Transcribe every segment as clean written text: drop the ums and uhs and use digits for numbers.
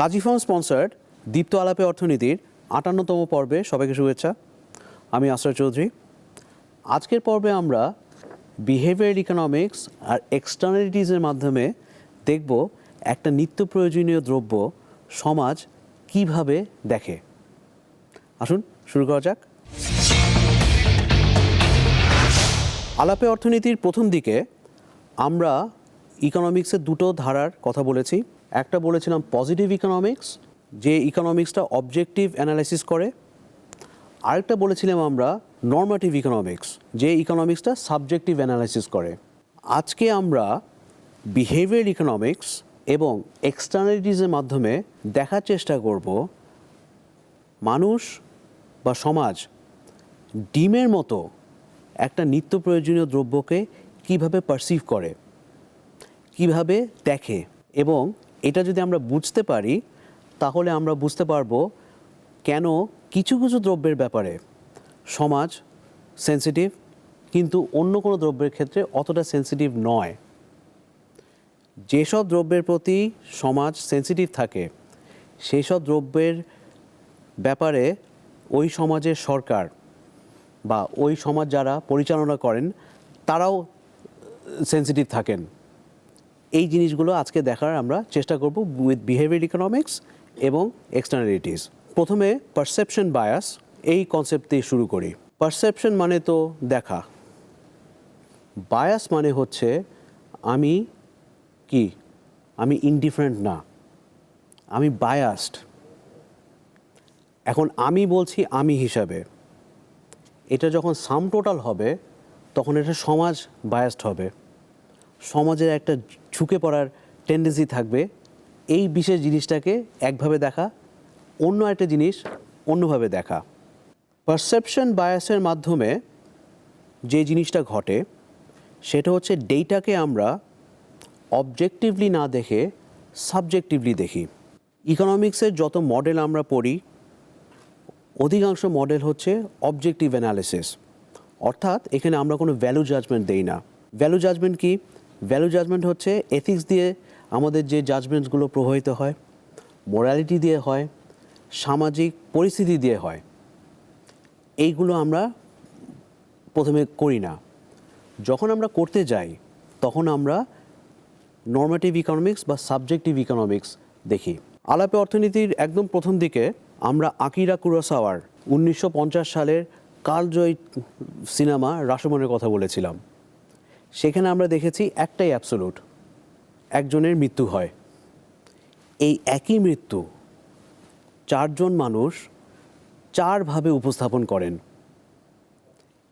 কাজী farm sponsored দীপ্ত আলাপে অর্থনীতির ৫৮তম পর্বে সবাইকে শুভেচ্ছা। আমি আসরার চৌধুরী। আজকের পর্বে আমরা বিহেভিয়ার ইকোনমিক্স আর এক্সটার্নালিটিসের মাধ্যমে দেখব একটা নিত্য প্রয়োজনীয় দ্রব্য সমাজ কিভাবে দেখে। আসুন শুরু করা যাক। আলাপে অর্থনীতির প্রথম দিকে আমরা ইকোনমিক্সের দুটো ধারার কথা বলেছি। একটা বলেছিলাম পজিটিভ ইকোনমিক্স, যে ইকোনমিক্সটা অবজেক্টিভ অ্যানালাইসিস করে। আরেকটা বলেছিলাম আমরা নর্মাটিভ ইকোনমিক্স, যে ইকোনমিক্সটা সাবজেক্টিভ অ্যানালাইসিস করে। আজকে আমরা বিহেভিয়ার ইকোনমিক্স এবং এক্সটার্নালিটিসের মাধ্যমে দেখার চেষ্টা করব মানুষ বা সমাজ ডিমের মতো একটা নিত্য প্রয়োজনীয় দ্রব্যকে কিভাবে পারসিভ করে, কিভাবে দেখে। এবং এটা যদি আমরা বুঝতে পারি তাহলে আমরা বুঝতে পারবো কেন কিছু কিছু দ্রব্যের ব্যাপারে সমাজ সেন্সিটিভ, কিন্তু অন্য কোনো দ্রব্যের ক্ষেত্রে অতটা সেন্সিটিভ নয়। যেসব দ্রব্যের প্রতি সমাজ সেন্সিটিভ থাকে সেই সব দ্রব্যের ব্যাপারে ওই সমাজের সরকার বা ওই সমাজ যারা পরিচালনা করেন তারাও সেন্সিটিভ থাকেন। এই জিনিসগুলো আজকে দেখার আমরা চেষ্টা করব উইথ বিহেভিয়ার ইকোনমিক্স এবং এক্সটার্নালিটিস। প্রথমে পারসেপশন বায়াস, এই কনসেপ্ট দিয়ে শুরু করি। পারসেপশন মানে তো দেখা, বায়াস মানে হচ্ছে আমি ইনডিফারেন্ট না, আমি বায়াসড। এখন আমি বলছি আমি হিসাবে, এটা যখন সাম টোটাল হবে তখন এটা সমাজ বায়াসড হবে। সমাজের একটা ঝুঁকে পড়ার টেন্ডেন্সি থাকবে এই বিশেষ জিনিসটাকে একভাবে দেখা, অন্য একটা জিনিস অন্যভাবে দেখা। পারসেপশন বায়াসের মাধ্যমে যে জিনিসটা ঘটে সেটা হচ্ছে ডেটাকে আমরা অবজেক্টিভলি না দেখে সাবজেক্টিভলি দেখি। ইকোনমিক্সের যত মডেল আমরা পড়ি অধিকাংশ মডেল হচ্ছে অবজেক্টিভ অ্যানালিসিস, অর্থাৎ এখানে আমরা কোনো ভ্যালু জাজমেন্ট দেই না। ভ্যালু জাজমেন্ট কি? ভ্যালু জাজমেন্ট হচ্ছে এথিক্স দিয়ে আমাদের যে জাজমেন্টসগুলো প্রভাবিত হয়, মোরালিটি দিয়ে হয়, সামাজিক পরিস্থিতি দিয়ে হয়, এইগুলো আমরা প্রথমে করি না। যখন আমরা করতে যাই তখন আমরা নর্মেটিভ ইকোনমিক্স বা সাবজেক্টিভ ইকোনমিক্স দেখি। আলাপে অর্থনীতির একদম প্রথম দিকে আমরা আকিরা কুরোসাওয়ার 1950 সালের কালজয়ী সিনেমা রাশোমনের কথা বলেছিলাম। সেখানে আমরা দেখেছি একটাই অ্যাবসোলুট, একজনের মৃত্যু হয়। এই একই মৃত্যু চারজন মানুষ চারভাবে উপস্থাপন করেন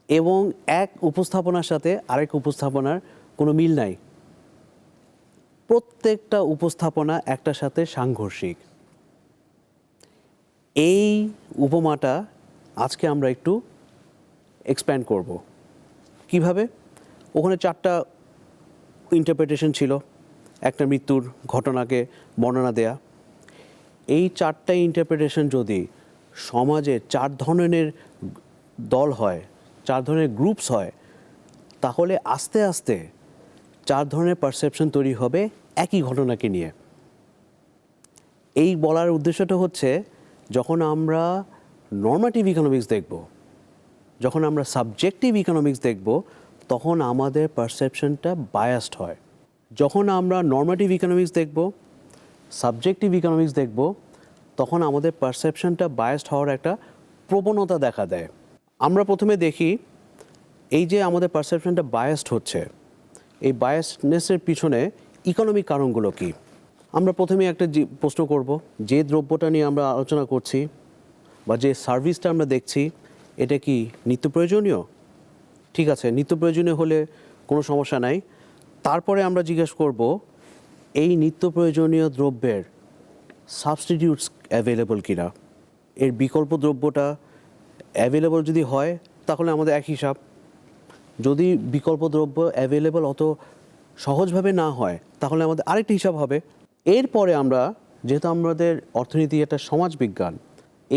এবং এক উপস্থাপনার সাথে আরেক উপস্থাপনার কোনো মিল নাই। প্রত্যেকটা উপস্থাপনা একটার সাথে সাংঘর্ষিক। এই উপমাটা আজকে আমরা একটু এক্সপ্যান্ড করব। কিভাবে? ওখানে চারটা ইন্টারপ্রিটেশন ছিল একটা মৃত্যুর ঘটনাকে বর্ণনা দেয়া। এই চারটা ইন্টারপ্রিটেশন যদি সমাজে চার ধরনের দল হয়, চার ধরনের গ্রুপস হয়, তাহলে আস্তে আস্তে চার ধরনের পারসেপশন তৈরি হবে একই ঘটনাকে নিয়ে। এই বলার উদ্দেশ্যটা হচ্ছে যখন আমরা নর্মাটিভ ইকোনমিক্স দেখব, যখন আমরা সাবজেক্টিভ ইকোনমিক্স দেখব, তখন আমাদের পারসেপশনটা বায়াসড হয়। যখন আমরা নর্মাটিভ ইকোনমিক্স দেখব, সাবজেক্টিভ ইকোনমিক্স দেখব, তখন আমাদের পারসেপশনটা বায়াসড হওয়ার একটা প্রবণতা দেখা দেয়। আমরা প্রথমে দেখি এই যে আমাদের পারসেপশনটা বায়াসড হচ্ছে, এই বায়াসনেসের পিছনে ইকোনমিক কারণগুলো কী। আমরা প্রথমে একটা প্রশ্ন করব, যে দ্রব্যটা নিয়ে আমরা আলোচনা করছি বা যে সার্ভিসটা আমরা দেখছি এটা কি নিত্য প্রয়োজনীয়? ঠিক আছে, নিত্য প্রয়োজনীয় হলে কোনো সমস্যা নাই। তারপরে আমরা জিজ্ঞেস করব এই নিত্য প্রয়োজনীয় দ্রব্যের সাবস্টিটিউটস অ্যাভেলেবল কিনা। এর বিকল্প দ্রব্যটা অ্যাভেলেবল যদি হয় তাহলে আমাদের এক হিসাব। যদি বিকল্প দ্রব্য অ্যাভেলেবল অত সহজভাবে না হয় তাহলে আমাদের আরেকটি হিসাব হবে। এরপরে আমরা, যেহেতু আমাদের অর্থনীতি একটা সমাজবিজ্ঞান,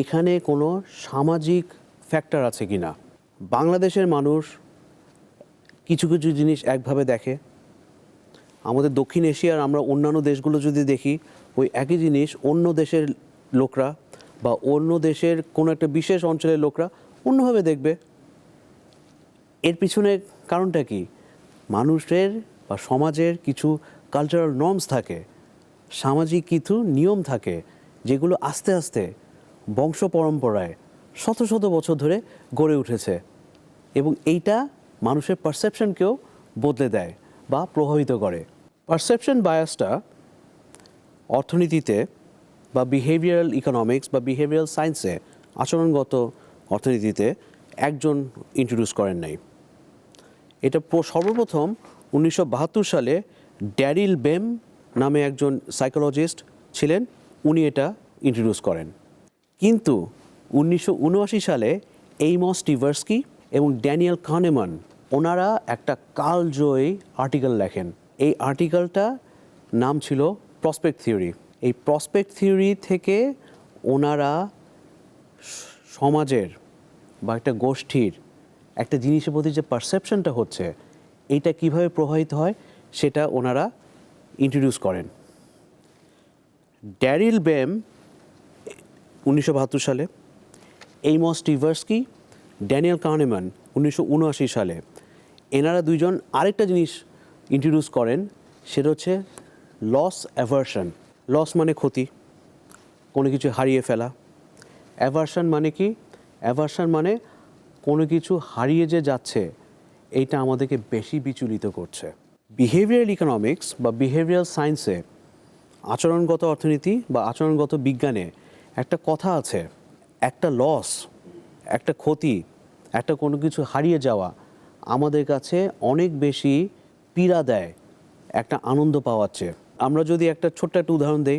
এখানে কোনো সামাজিক ফ্যাক্টর আছে কি না। বাংলাদেশের মানুষ কিছু কিছু জিনিস একভাবে দেখে, আমাদের দক্ষিণ এশিয়ার আমরা অন্যান্য দেশগুলো যদি দেখি ওই একই জিনিস অন্য দেশের লোকরা বা অন্য দেশের কোনো একটা বিশেষ অঞ্চলের লোকরা অন্যভাবে দেখবে। এর পিছনে কারণটা কি? মানুষের বা সমাজের কিছু কালচারাল নর্মস থাকে, সামাজিক কিছু নিয়ম থাকে, যেগুলো আস্তে আস্তে বংশ পরম্পরায় শত শত বছর ধরে গড়ে উঠেছে, এবং এইটা মানুষের পারসেপশনকেও বদলে দেয় বা প্রভাবিত করে। পারসেপশন বায়াসটা অর্থনীতিতে বা বিহেভিয়ারাল ইকোনমিক্স বা বিহেভিয়ারাল সায়েন্সে, আচরণগত অর্থনীতিতে একজন ইন্ট্রোডিউস করেন নাই। এটা সর্বপ্রথম 1972 সালে ড্যারিল বেম নামে একজন সাইকোলজিস্ট ছিলেন, উনি এটা ইন্ট্রোডিউস করেন। কিন্তু 1979 সালে এইমস টিভার্সকি এবং ড্যানিয়েল কাহনেমান ওনারা একটা কালজয়ী আর্টিকেল লেখেন। এই আর্টিকেলটা নাম ছিল প্রসপেক্ট থিওরি। এই প্রসপেক্ট থিওরি থেকে ওনারা সমাজের বা একটা গোষ্ঠীর একটা জিনিসের প্রতি যে পারসেপশনটা হচ্ছে, এইটা কিভাবে প্রভাবিত হয় সেটা ওনারা ইন্ট্রোডিউস করেন। ড্যারিল বেম 1972 সালে, এইমস টিভার্সকি, ড্যানিয়েল কাহনেমান 1979 সালে, এনারা দুইজন আরেকটা জিনিস ইন্ট্রোডিউস করেন, সেটা হচ্ছে লস অ্যাভার্শন। লস মানে ক্ষতি, কোনো কিছু হারিয়ে ফেলা। অ্যাভার্শন মানে কি? অ্যাভার্শন মানে কোনো কিছু হারিয়ে যে যাচ্ছে, এইটা আমাদেরকে বেশি বিচলিত করছে। বিহেভিয়ারাল ইকোনমিক্স বা বিহেভিয়ারাল সায়েন্সে, আচরণগত অর্থনীতি বা আচরণগত বিজ্ঞানে একটা কথা আছে, একটা লস, একটা ক্ষতি, একটা কোনো কিছু হারিয়ে যাওয়া আমাদের কাছে অনেক বেশি পীড়া দেয় একটা আনন্দ পাওয়ার চেয়ে। আমরা যদি একটা ছোট্ট একটা উদাহরণ দেই,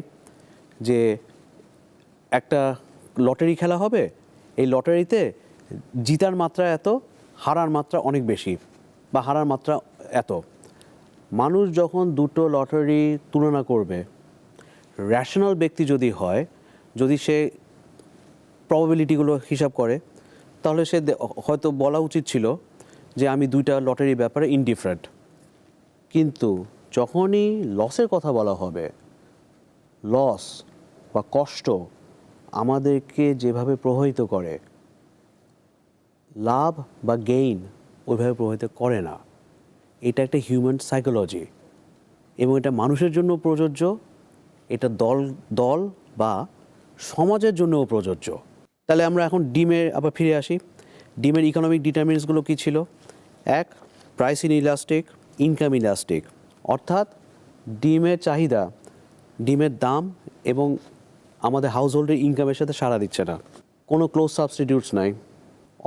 যে একটা লটারি খেলা হবে, এই লটারিতে জিতার মাত্রা এত, হারার মাত্রা অনেক বেশি, বা হারার মাত্রা এত। মানুষ যখন দুটো লটারি তুলনা করবে, র্যাশনাল ব্যক্তি যদি হয়, যদি সে প্রবাবিলিটিগুলো হিসাব করে, তাহলে সে হয়তো বলা উচিত ছিল যে আমি দুইটা লটারির ব্যাপারে ইনডিফারেন্ট। কিন্তু যখনই লসের কথা বলা হবে, লস বা কষ্ট আমাদেরকে যেভাবে প্রভাবিত করে, লাভ বা গেইন ওইভাবে প্রভাবিত করে না। এটা একটা হিউম্যান সাইকোলজি, এবং এটা মানুষের জন্য প্রযোজ্য, এটা দল দল বা সমাজের জন্যও প্রযোজ্য। তাহলে আমরা এখন ডিমের আবার ফিরে আসি। ডিমের ইকোনমিক ডিটারমিনেন্টসগুলো কী ছিল? এক, প্রাইস ইনইলাস্টিক, ইনকাম ইলাস্টিক, অর্থাৎ ডিমের চাহিদা, ডিমের দাম এবং আমাদের হাউসহোল্ডের ইনকামের সাথে সাড়া দিচ্ছে না। কোনো ক্লোজ সাবস্টিটিউটস নাই।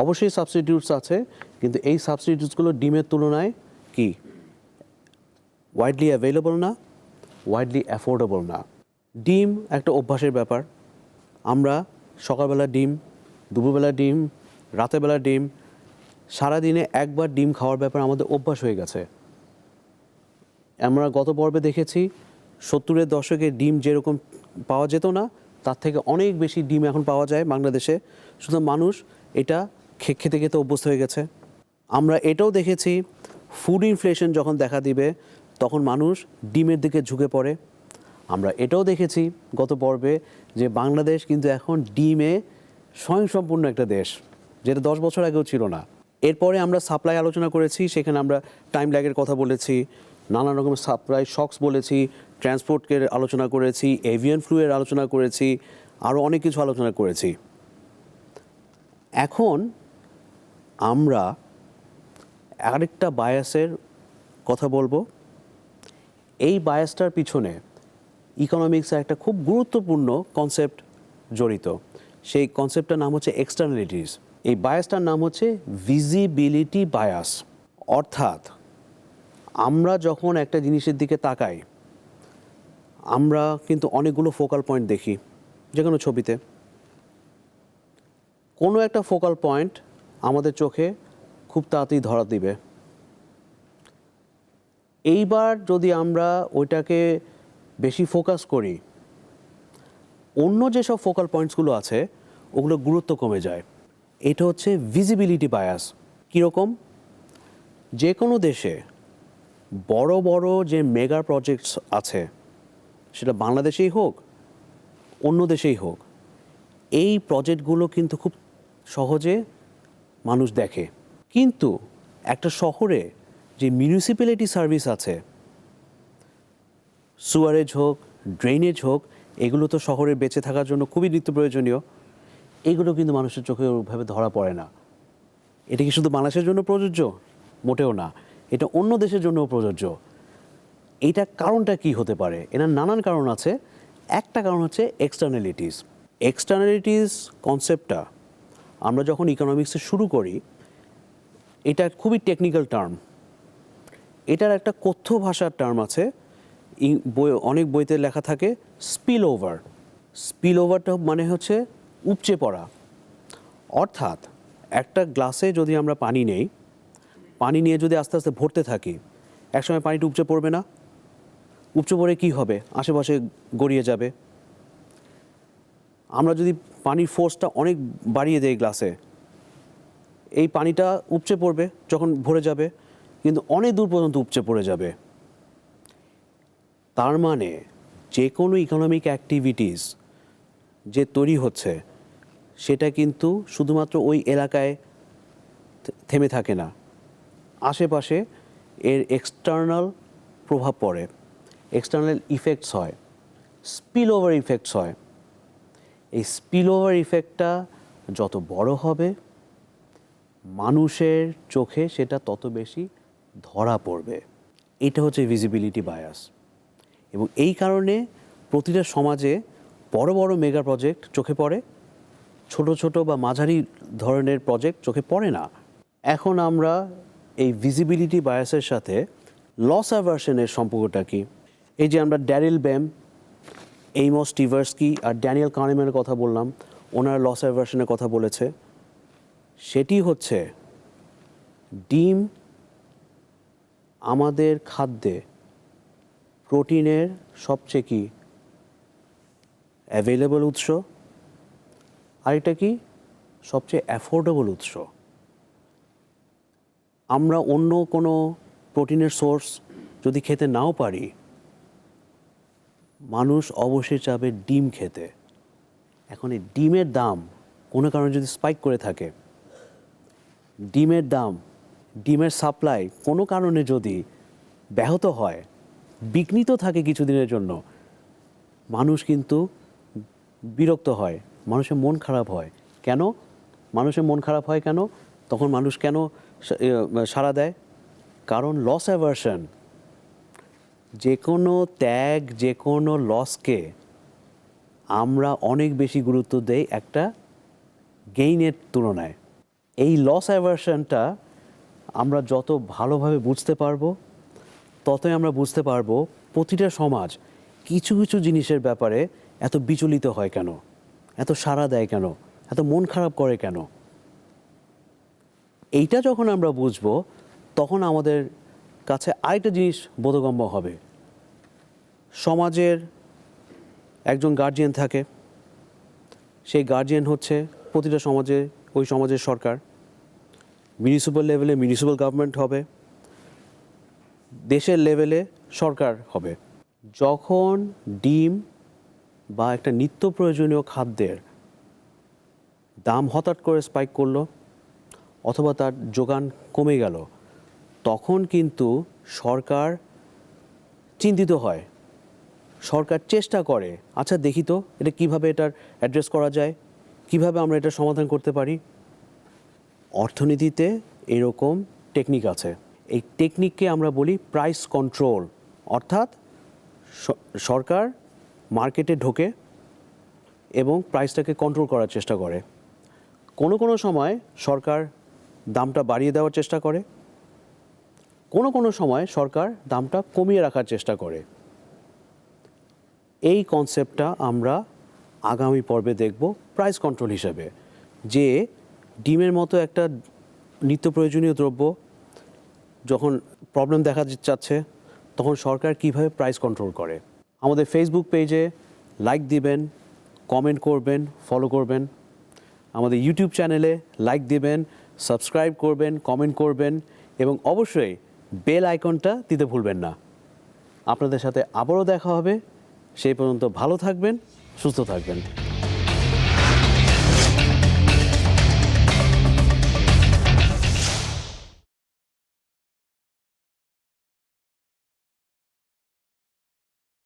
অবশ্যই সাবস্টিটিউটস আছে, কিন্তু এই সাবস্টিটিউটসগুলো ডিমের তুলনায় কি ওয়াইডলি অ্যাভেলেবল না, ওয়াইডলি অ্যাফোর্ডেবল না। ডিম একটা অভ্যাসের ব্যাপার। আমরা সকালবেলা ডিম, দুপুরবেলা ডিম, রাতেরবেলা ডিম, সারাদিনে একবার ডিম খাওয়ার ব্যাপার আমাদের অভ্যাস হয়ে গেছে। আমরা গত পর্বে দেখেছি 70-এর দশকে ডিম যেরকম পাওয়া যেত না, তার থেকে অনেক বেশি ডিম এখন পাওয়া যায় বাংলাদেশে। শুধু মানুষ এটা খেতে খেতে অভ্যস্ত হয়ে গেছে। আমরা এটাও দেখেছি ফুড ইনফ্লেশন যখন দেখা দিবে, তখন মানুষ ডিমের দিকে ঝুঁকে পড়ে। আমরা এটাও দেখেছি গত পর্বে যে বাংলাদেশ কিন্তু এখন ডিমে স্বয়ংসম্পূর্ণ একটা দেশ, যেটা 10 বছর আগেও ছিল না। এরপরে আমরা সাপ্লাই আলোচনা করেছি, সেখানে আমরা টাইম ল্যাগের কথা বলেছি, নানা রকমের সাপ্লাই শকস বলেছি, ট্রান্সপোর্টের আলোচনা করেছি, এভিয়ান ফ্লুয়ের আলোচনা করেছি, আরও অনেক কিছু আলোচনা করেছি। এখন আমরা আরেকটা বায়াসের কথা বলবো। এই বায়াসটার পিছনে ইকোনমিক্সের একটা খুব গুরুত্বপূর্ণ কনসেপ্ট জড়িত। সেই কনসেপ্টটার নাম হচ্ছে এক্সটার্নালিটিস। এই বায়াসটার নাম হচ্ছে ভিজিবিলিটি বায়াস। অর্থাৎ আমরা যখন একটা জিনিসের দিকে তাকাই, আমরা কিন্তু অনেকগুলো ফোকাল পয়েন্ট দেখি যে কোনো ছবিতে। কোনো একটা ফোকাল পয়েন্ট আমাদের চোখে খুব তাড়াতাড়ি ধরা দিবে। এইবার যদি আমরা ওইটাকে বেশি ফোকাস করি, অন্য যেসব ফোকাল পয়েন্টসগুলো আছে ওগুলোর গুরুত্ব কমে যায়। এটা হচ্ছে ভিজিবিলিটি বায়াস। কীরকম? যে কোনো দেশে বড় বড় যে মেগা প্রজেক্টস আছে, সেটা বাংলাদেশেই হোক অন্য দেশেই হোক, এই প্রজেক্টগুলো কিন্তু খুব সহজে মানুষ দেখে। কিন্তু একটা শহরে যে মিউনিসিপ্যালিটি সার্ভিস আছে, সুয়ারেজ হোক, ড্রেনেজ হোক, এগুলো তো শহরে বেঁচে থাকার জন্য খুবই নিত্য প্রয়োজনীয়। এইগুলো কিন্তু মানুষের চোখে ওইভাবে ধরা পড়ে না। এটা কি শুধু বাংলাদেশের জন্য প্রযোজ্য? মোটেও না, এটা অন্য দেশের জন্যও প্রযোজ্য। এইটা কারণটা কি হতে পারে? এনার নানান কারণ আছে। একটা কারণ হচ্ছে এক্সটার্নালিটিস। এক্সটার্নালিটিস কনসেপ্টটা আমরা যখন ইকোনমিক্সে শুরু করি, এটা খুবই টেকনিক্যাল টার্ম। এটার একটা কথ্য ভাষার টার্ম আছে, অনেক বইতে লেখা থাকে স্পিল ওভার। স্পিল ওভারটা মানে হচ্ছে উপচে পড়া। অর্থাৎ একটা গ্লাসে যদি আমরা পানি নেই, পানি নিয়ে যদি আস্তে আস্তে ভরতে থাকি, একসময় পানিটা উপচে পড়বে না? উপচে পড়ে কী হবে? আশেপাশে গড়িয়ে যাবে। আমরা যদি পানির ফোর্সটা অনেক বাড়িয়ে দেই গ্লাসে, এই পানিটা উপচে পড়বে যখন ভরে যাবে, কিন্তু অনেক দূর পর্যন্ত উপচে পড়ে যাবে। তার মানে যে কোনো ইকোনমিক অ্যাক্টিভিটিস যে তৈরি হচ্ছে, সেটা কিন্তু শুধুমাত্র ওই এলাকায় থেমে থাকে না, আশেপাশে এর এক্সটার্নাল প্রভাব পড়ে, এক্সটার্নাল ইফেক্টস হয়, স্পিল ওভার ইফেক্টস হয়। এই স্পিল ওভার ইফেক্টটা যত বড় হবে, মানুষের চোখে সেটা তত বেশি ধরা পড়বে। এটা হচ্ছে ভিজিবিলিটি বায়াস। এবং এই কারণে প্রতিটা সমাজে বড় বড় মেগা প্রজেক্ট চোখে পড়ে, ছোট ছোট বা মাঝারি ধরনের প্রজেক্ট চোখে পড়ে না। এখন আমরা এই ভিজিবিলিটি বায়াসের সাথে লস অ্যাভার্শনের সম্পর্কটা কি? এই যে আমরা ড্যারিল ব্যাম, এইমস টিভার্সকি আর ড্যানিয়েল কানেম্যানের কথা বললাম, ওনারা লস অ্যাভার্শনের কথা বলেছে। সেটি হচ্ছে ডিম আমাদের খাদ্যে প্রোটিনের সবচেয়ে কি অ্যাভেলেবল উৎস, আর এটা কি সবচেয়ে অ্যাফোর্ডেবল উৎস। আমরা অন্য কোনো প্রোটিনের সোর্স যদি খেতে নাও পারি, মানুষ অবশ্যই চাবে ডিম খেতে। এখন এই ডিমের দাম কোনো কারণে যদি স্পাইক করে থাকে, ডিমের দাম, ডিমের সাপ্লাই কোনো কারণে যদি ব্যাহত হয়, বিঘ্নিত থাকে কিছুদিনের জন্য, মানুষ কিন্তু বিরক্ত হয়, মানুষের মন খারাপ হয়। কেন মানুষের মন খারাপ হয়? কেন তখন মানুষ কেন সাড়া দেয়? কারণ লস অ্যাভার্শন। যে কোনো ত্যাগ, যে কোনো লসকে আমরা অনেক বেশি গুরুত্ব দেই একটা গেইনের তুলনায়। এই লস অ্যাভার্শনটা আমরা যত ভালোভাবে বুঝতে পারবো, ততই আমরা বুঝতে পারবো প্রতিটা সমাজ কিছু কিছু জিনিসের ব্যাপারে এত বিচলিত হয় কেন, এত সাড়া দেয় কেন, এত মন খারাপ করে কেন। এইটা যখন আমরা বুঝবো, তখন আমাদের কাছে আরেকটা জিনিস বোধগম্য হবে। সমাজের একজন গার্জিয়ান থাকে, সেই গার্জিয়ান হচ্ছে প্রতিটা সমাজে ওই সমাজের সরকার। মিউনিসিপ্যাল লেভেলে মিউনিসিপ্যাল গভর্নমেন্ট হবে, দেশের লেভেলে সরকার হবে। যখন ডিম বা একটা নিত্য প্রয়োজনীয় খাদ্যের দাম হঠাৎ করে স্পাইক করলো, অথবা তার যোগান কমে গেল, তখন কিন্তু সরকার চিন্তিত হয়। সরকার চেষ্টা করে, আচ্ছা দেখি তো এটা কীভাবে এটার অ্যাড্রেস করা যায়, কিভাবে আমরা এটা সমাধান করতে পারি। অর্থনীতিতে এরকম টেকনিক আছে। এই টেকনিককে আমরা বলি প্রাইস কন্ট্রোল। অর্থাৎ সরকার মার্কেটে ঢোকে এবং প্রাইসটাকে কন্ট্রোল করার চেষ্টা করে। কোনো কোনো সময় সরকার দামটা বাড়িয়ে দেওয়ার চেষ্টা করে, কোনো কোনো সময় সরকার দামটা কমিয়ে রাখার চেষ্টা করে। এই কনসেপ্টটা আমরা আগামী পর্বে দেখব প্রাইস কন্ট্রোল হিসেবে, যে ডিমের মতো একটা নিত্য প্রয়োজনীয় দ্রব্য যখন প্রবলেম দেখা যাচ্ছে, তখন সরকার কিভাবে প্রাইস কন্ট্রোল করে। আমাদের ফেসবুক পেজে লাইক দিবেন, কমেন্ট করবেন, ফলো করবেন। আমাদের ইউটিউব চ্যানেলে লাইক দিবেন, সাবস্ক্রাইব করবেন, কমেন্ট করবেন এবং অবশ্যই বেল আইকনটা দিতে ভুলবেন না। আপনাদের সাথে আবারও দেখা হবে সেই পর্যন্ত ভালো থাকবেন, সুস্থ থাকবেন।